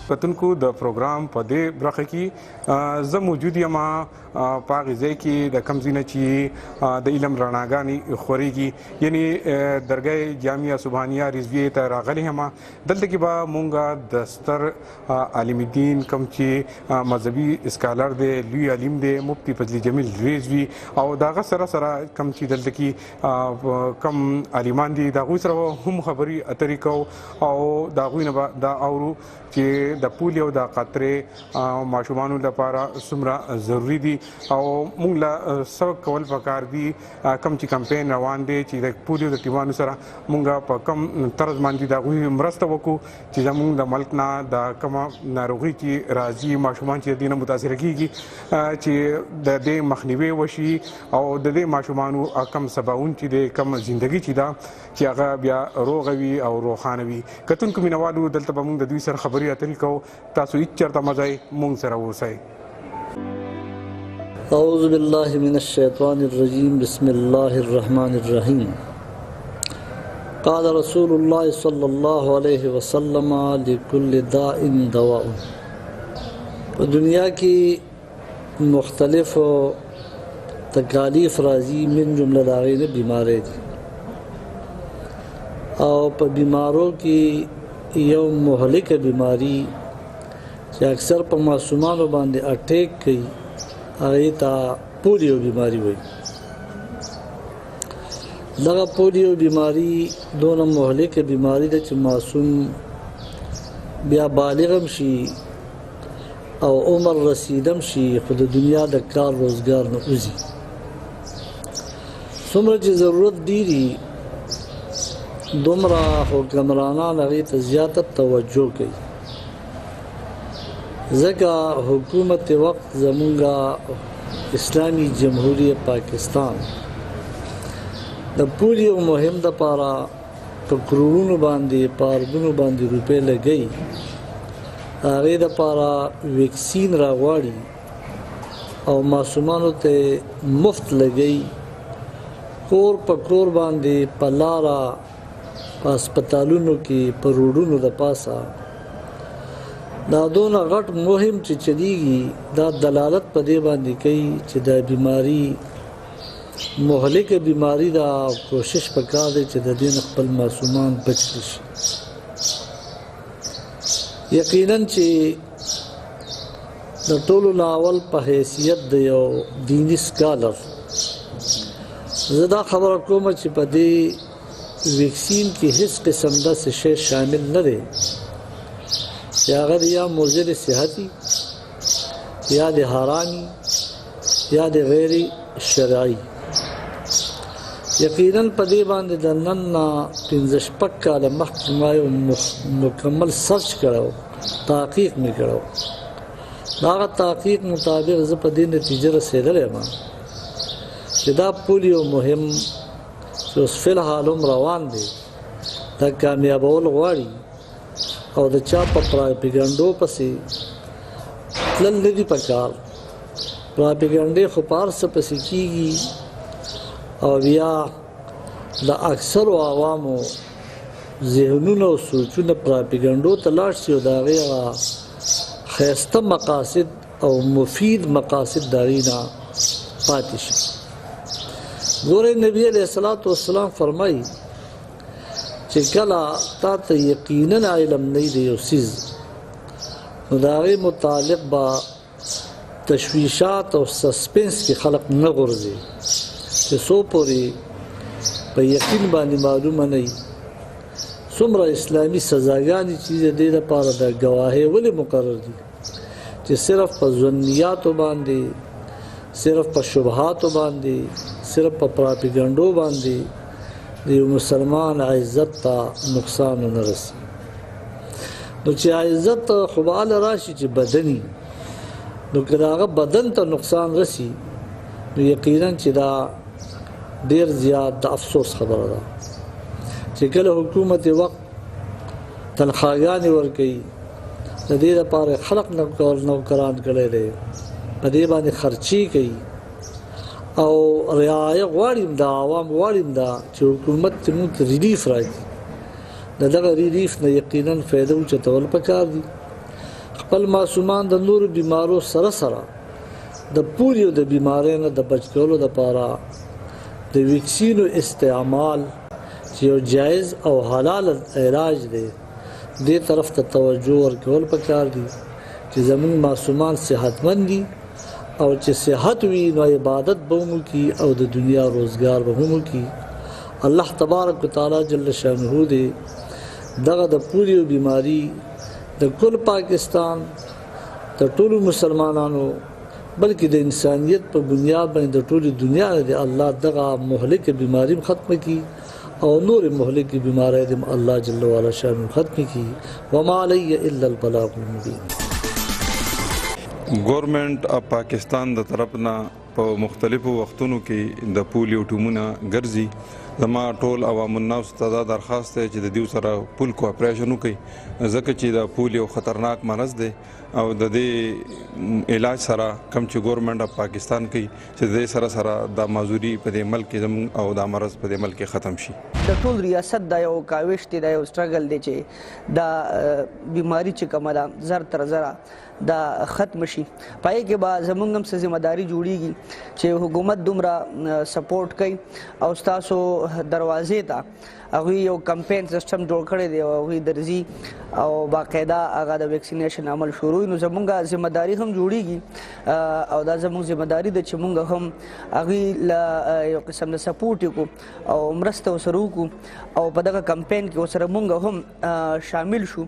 کتونکو د پروګرام په دې برخه کې زه موجود یم په هغې ځای کې د کوم ځای نه چې د علم رڼاګانې خورېږي، یعنې درګاه جامعه سبحانیه رضویې ته راغلی یم. دلته کې به مونږ د ستر عالم دین کوم چې مذهبي اسکالر دی، لوی عالم دی، مفتی فضلي جمیل رضوي، او د هغه سره سره کوم چې دلته کې کوم عالمان دي د هغوی سره هم خبرې اترې کوو او د هغوی نه به دا اورو چې د پولیو د خطرې ماشومانو لپاره څومره ضروري دي او موږ له څه کول پکار دي. کوم چې کمپین روان دی چې د پولیو د ټیمانو سره موږ په کوم طرز باندې د هغوی مرسته وکړو چې زموږ د ملک نه د کومه ناروغي چې راځي، ماشومان چې د دې نه متاثره کېږي، چې د دې مخنیوی وشي او د دې ماشومانو کم سباون چې د کم زندګي چې ده چې هغه بیا روغه وي او روښانه وي. کتونکو مینوالو دلته به موږ د دوی سره خبرې اترې کوو. تاسو هیڅ چېرته مه ځئ، موږ سره اوسئ. اعوذ باللہ من الشیطان الرجیم، بسم اللہ الرحمن الرحیم. قال رسول اللہ صلی اللہ علیہ وسلم لکل داء دواء. دنیا کی مختلف تکالیف راځي، من جمله د هغې نه بیماری دي، او په بیمارو کې یو مهلکه بیماری چې اکثر په معصومانو باندې اټیک کوي، هغې ته پولیو بیماری وایي. دغه پولیو بیماری دونه مهلکه بیماری ده چې معصوم بیا بالغ هم شي او عمر رسیدم شي، خو د دنیا د کار روزګار نه وځي. څومره چې ضرورت ډېري دومره حکمرانان هغې ته زیاته توجه کوي، ځکه حکومت وقت زمونږ اسلامی جمهوریت پاکستان د پولیو مهم دپاره په کروڑونو باندې په اربونو باندې روپۍ لګوي. هغې دپاره ویکسین راغواړي او معصومانو ته مفت لګوي، کور په کور باندې په لاره په هسپتالونو کې په روډونو د پاسه. دا دونه غټ مهم چې چلیږي، دا دلالت په دې باندې کوي چې دا بیماری مهلکه بیماری ده او کوشش پکار دی چې د دې نه خپل معصومان بچ کړي شي. یقینا چې د ټولو نه اول په حیثیت د یو دیني سکالر زه دا خبره کوم چې په دې ویکسین کې هیڅ قسم داسې شی شامل نه دی چې هغه یا مضر صحتي یا د حرامي یا د غیر شرعي. یقینا په دې باندې د نن نه 15 کاله مخکې ما یو مکمل سرچ کړی، تحقیق مې کړی. د هغه تحقیق مطابق زه په دې نتیجه رسېدلی یم چې دا پولیو مهم چې اوس فی الحال هم روان دی، دا کامیابول غواړي او د چا په پراپیګنډو پسې تلل نه دي پکار. پراپیګنډې خو په هر څه پسې کېږي او بیا د اکثرو عوامو ذهنونه او سوچونه پراپیګنډو ته لاړ شي او د هغې هغه ښایسته مقاصد او مفید مقاصد د هغې نه پاتې شي. ګورئ نبی علیه الصلاة والسلام فرمایي چې کله تا ته یقینا علم نه دی یو څیز، نو د هغې متعلق به تشویشات او سسپنس کې خلق نه غورځي چې څو پورې په یقین باندې معلومه نه وي څومره اسلامي سزاګانې چې د دې لپاره د ګواهۍ ولې مقرر دي چې صرف په ظنیاتو باندې، صرف په شبهاتو باندې، صرف په پراپیګنډو باندې د یو مسلمان عزت ته نقصان نه رسي. نو چې عزت خو به هله راشي چې بدني، نو که د هغه بدن ته نقصان رسي نو یقینا چې دا ډېر زیات د افسوس خبره ده چې کله حکومت وقت تنخواګانې ورکوي، د دې لپاره خلق نوکران کړی دی، په دې باندې خرچي کوي او رعایه غواړي دا عوام غواړي دا چې حکومت ته موږ ریلیف راځي. د دغه ریلیف نه یقینا فایده اوچتول پکار دي خپل ماشومان د نورو بیمارو سره سره د پولیو د بیمارۍ نه د بچ کولو لپاره د ویکسینو استعمال چې یو جایز او حلال علاج دی دې طرف ته توجه ورکول پکار دي چې زموږ ماشومان صحتمند دي او چې صحت وي نو عبادت به مو کی او د دنیا روزګار به مو کی. الله تبارک وتعالى جل شانه دې دغه د پولیو بیماری د کل پاکستان د ټولو مسلمانانو بلکې د انسانیت په بنیاد باندې د ټولو دنیا د الله دغه مهلک بیماری ختم کی او نور مهلک بیماری د الله جل وعلا شان ختم کی. وما علی الا البلاغ المبین. گورنمنٹ اف پاکستان د طرفنا په مختلفو وختونو کې د پولیو ټیمونه ګرځي. زما ټول عوام الناس ته دا درخواست دی چې د دیو سره پول کوآپریشن وکړي ځکه چې د پولیو خطرناک مرض دی او د دې علاج سره کم چې گورنمنٹ اف پاکستان کوي چې د دې سره د معذوري په دې ملک کې او د مرض په دې ملک ختم شي. د ټول ریاست دا یو کاوش دی دا یو سټرګل دی چې دا بیماری چې کومه ده زر تر زره دا ختم شي. پای کې به زمونږ هم څه ذمہداري جوړیږي چې حکومت دومره سپورټ کوي او تاسو دروازې ته هغوی یو کمپین سیستم جوړ کړی دی او هغوی درځي او باقاعده هغه د ویکسینیشن عمل شروع وي نو زمونږ ذمہداري هم جوړیږي او دا زمونږ ذمہداري ده چې مونږ هم هغوی له یو قسم د سپورټ وکړو او مرسته ورسره وکړو او په دغه کمپین کې ورسره مونږ هم شامل شو.